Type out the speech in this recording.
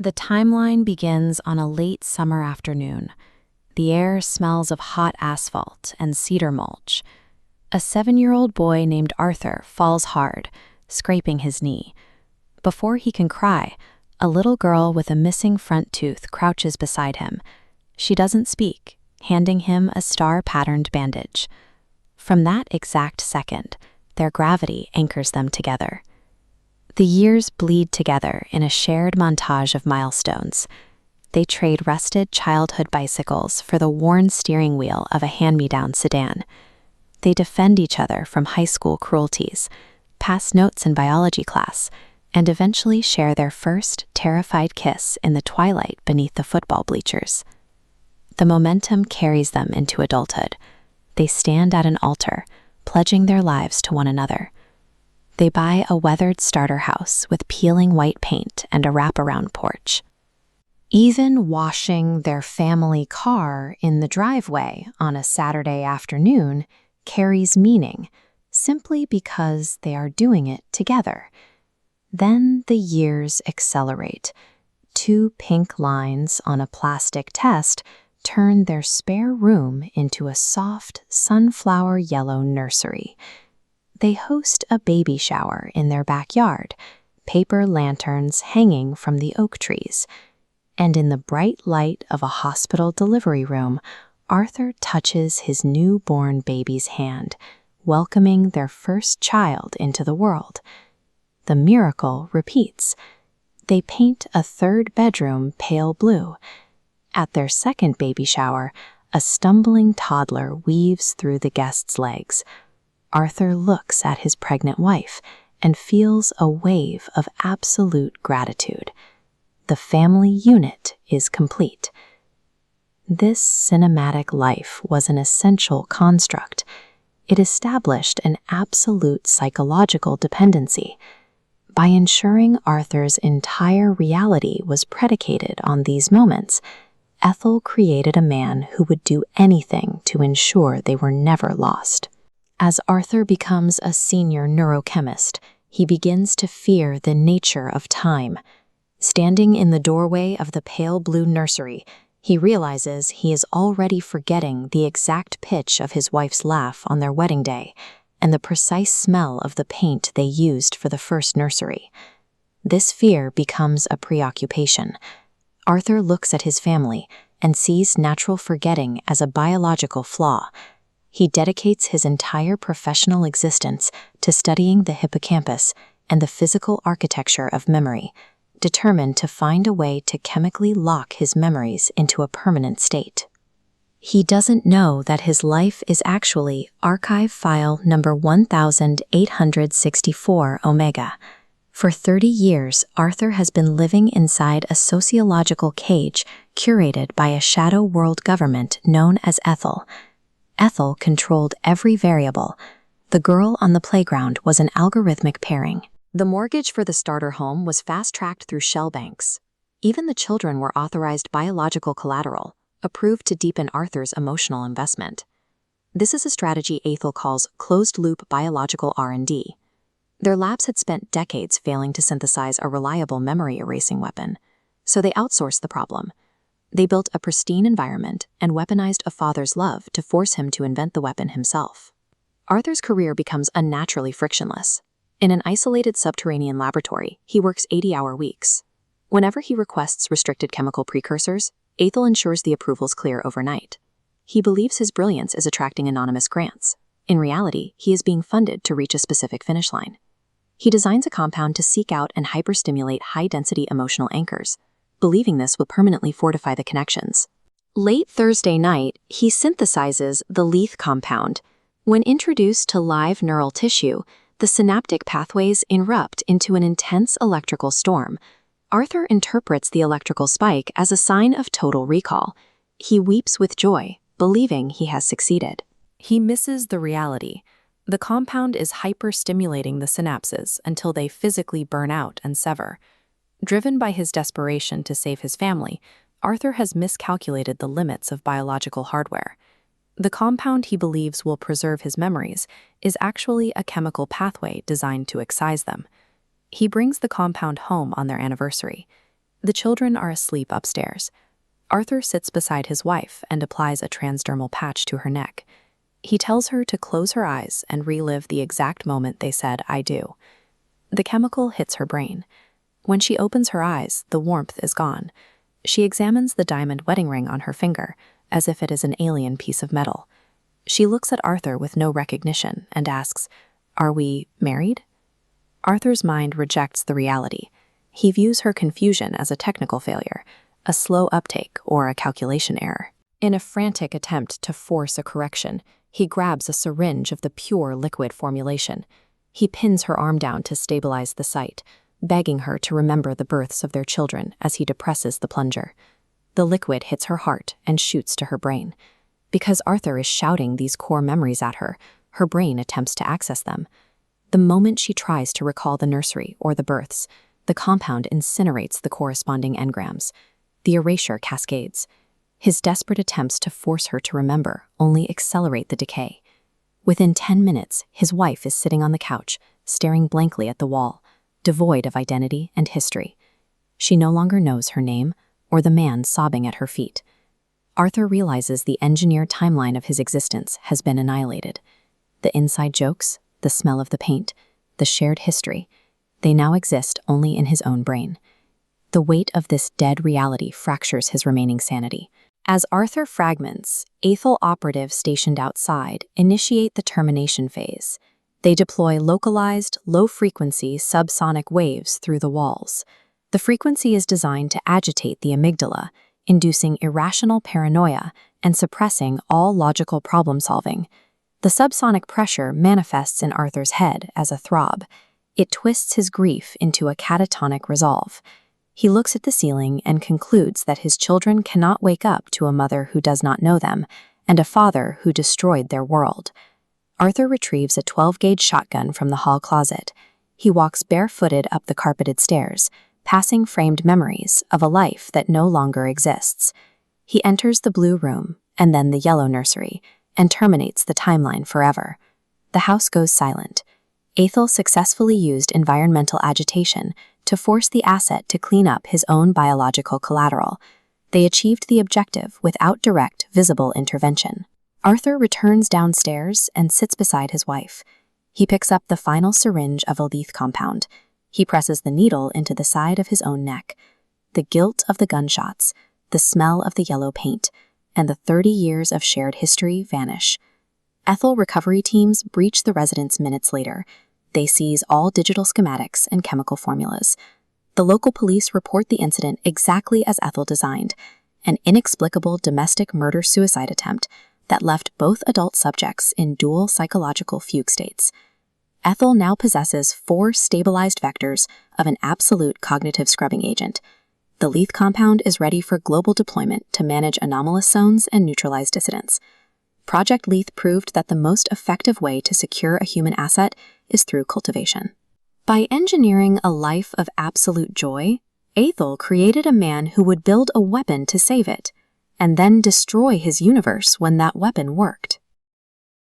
The timeline begins on a late summer afternoon. The air smells of hot asphalt and cedar mulch. A 7-year-old boy named Arthur falls hard, scraping his knee. Before he can cry, a little girl with a missing front tooth crouches beside him. She doesn't speak, handing him a star-patterned bandage. From that exact second, their gravity anchors them together. The years bleed together in a shared montage of milestones. They trade rusted childhood bicycles for the worn steering wheel of a hand-me-down sedan. They defend each other from high school cruelties, pass notes in biology class, and eventually share their first terrified kiss in the twilight beneath the football bleachers. The momentum carries them into adulthood. They stand at an altar, pledging their lives to one another. They buy a weathered starter house with peeling white paint and a wraparound porch. Even washing their family car in the driveway on a Saturday afternoon carries meaning, simply because they are doing it together. Then the years accelerate. 2 pink lines on a plastic test turn their spare room into a soft, sunflower yellow nursery. They host a baby shower in their backyard, paper lanterns hanging from the oak trees. And in the bright light of a hospital delivery room, Arthur touches his newborn baby's hand, welcoming their first child into the world. The miracle repeats. They paint a 3rd bedroom pale blue. At their 2nd baby shower, a stumbling toddler weaves through the guest's legs. Arthur looks at his pregnant wife and feels a wave of absolute gratitude. The family unit is complete. This cinematic life was an essential construct. It established an absolute psychological dependency. By ensuring Arthur's entire reality was predicated on these moments, Ethel created a man who would do anything to ensure they were never lost. As Arthur becomes a senior neurochemist, he begins to fear the nature of time. Standing in the doorway of the pale blue nursery, he realizes he is already forgetting the exact pitch of his wife's laugh on their wedding day and the precise smell of the paint they used for the first nursery. This fear becomes a preoccupation. Arthur looks at his family and sees natural forgetting as a biological flaw. He dedicates his entire professional existence to studying the hippocampus and the physical architecture of memory, determined to find a way to chemically lock his memories into a permanent state. He doesn't know that his life is actually archive file number 1864 Omega. For 30 years, Arthur has been living inside a sociological cage curated by a shadow world government known as Aethel. Ethel controlled every variable. The girl on the playground was an algorithmic pairing. The mortgage for the starter home was fast-tracked through shell banks. Even the children were authorized biological collateral, approved to deepen Arthur's emotional investment. This is a strategy Aethel calls closed-loop biological R&D. Their labs had spent decades failing to synthesize a reliable memory-erasing weapon, so they outsourced the problem. They built a pristine environment and weaponized a father's love to force him to invent the weapon himself. Arthur's career becomes unnaturally frictionless. In an isolated subterranean laboratory, he works 80-hour weeks. Whenever he requests restricted chemical precursors, Aethel ensures the approvals clear overnight. He believes his brilliance is attracting anonymous grants. In reality, he is being funded to reach a specific finish line. He designs a compound to seek out and hyperstimulate high-density emotional anchors, believing this will permanently fortify the connections. Late Thursday night, he synthesizes the Leith compound. When introduced to live neural tissue, the synaptic pathways erupt into an intense electrical storm. Arthur interprets the electrical spike as a sign of total recall. He weeps with joy, believing he has succeeded. He misses the reality. The compound is hyper-stimulating the synapses until they physically burn out and sever. Driven by his desperation to save his family, Arthur has miscalculated the limits of biological hardware. The compound he believes will preserve his memories is actually a chemical pathway designed to excise them. He brings the compound home on their anniversary. The children are asleep upstairs. Arthur sits beside his wife and applies a transdermal patch to her neck. He tells her to close her eyes and relive the exact moment they said, "I do." The chemical hits her brain. When she opens her eyes, the warmth is gone. She examines the diamond wedding ring on her finger, as if it is an alien piece of metal. She looks at Arthur with no recognition and asks, "Are we married?" Arthur's mind rejects the reality. He views her confusion as a technical failure, a slow uptake, or a calculation error. In a frantic attempt to force a correction, he grabs a syringe of the pure liquid formulation. He pins her arm down to stabilize the site, begging her to remember the births of their children as he depresses the plunger. The liquid hits her heart and shoots to her brain. Because Arthur is shouting these core memories at her, her brain attempts to access them. The moment she tries to recall the nursery or the births, the compound incinerates the corresponding engrams. The erasure cascades. His desperate attempts to force her to remember only accelerate the decay. Within 10 minutes, his wife is sitting on the couch, staring blankly at the wall, devoid of identity and history. She no longer knows her name or the man sobbing at her feet. Arthur realizes the engineered timeline of his existence has been annihilated. The inside jokes, the smell of the paint, the shared history, they now exist only in his own brain. The weight of this dead reality fractures his remaining sanity. As Arthur fragments, Aethel operatives stationed outside initiate the termination phase. They deploy localized, low-frequency subsonic waves through the walls. The frequency is designed to agitate the amygdala, inducing irrational paranoia and suppressing all logical problem-solving. The subsonic pressure manifests in Arthur's head as a throb. It twists his grief into a catatonic resolve. He looks at the ceiling and concludes that his children cannot wake up to a mother who does not know them and a father who destroyed their world. Arthur retrieves a 12-gauge shotgun from the hall closet. He walks barefooted up the carpeted stairs, passing framed memories of a life that no longer exists. He enters the blue room and then the yellow nursery and terminates the timeline forever. The house goes silent. Aethel successfully used environmental agitation to force the asset to clean up his own biological collateral. They achieved the objective without direct, visible intervention. Arthur returns downstairs and sits beside his wife. He picks up the final syringe of a leth compound. He presses the needle into the side of his own neck. The guilt of the gunshots, the smell of the yellow paint, and the 30 years of shared history vanish. Aethel recovery teams breach the residence minutes later. They seize all digital schematics and chemical formulas. The local police report the incident exactly as Aethel designed, an inexplicable domestic murder-suicide attempt that left both adult subjects in dual psychological fugue states. Aethel now possesses 4 stabilized vectors of an absolute cognitive scrubbing agent. The leth compound is ready for global deployment to manage anomalous zones and neutralize dissidents. Project Leth proved that the most effective way to secure a human asset is through cultivation. By engineering a life of absolute joy, Aethel created a man who would build a weapon to save it, and then destroy his universe when that weapon worked.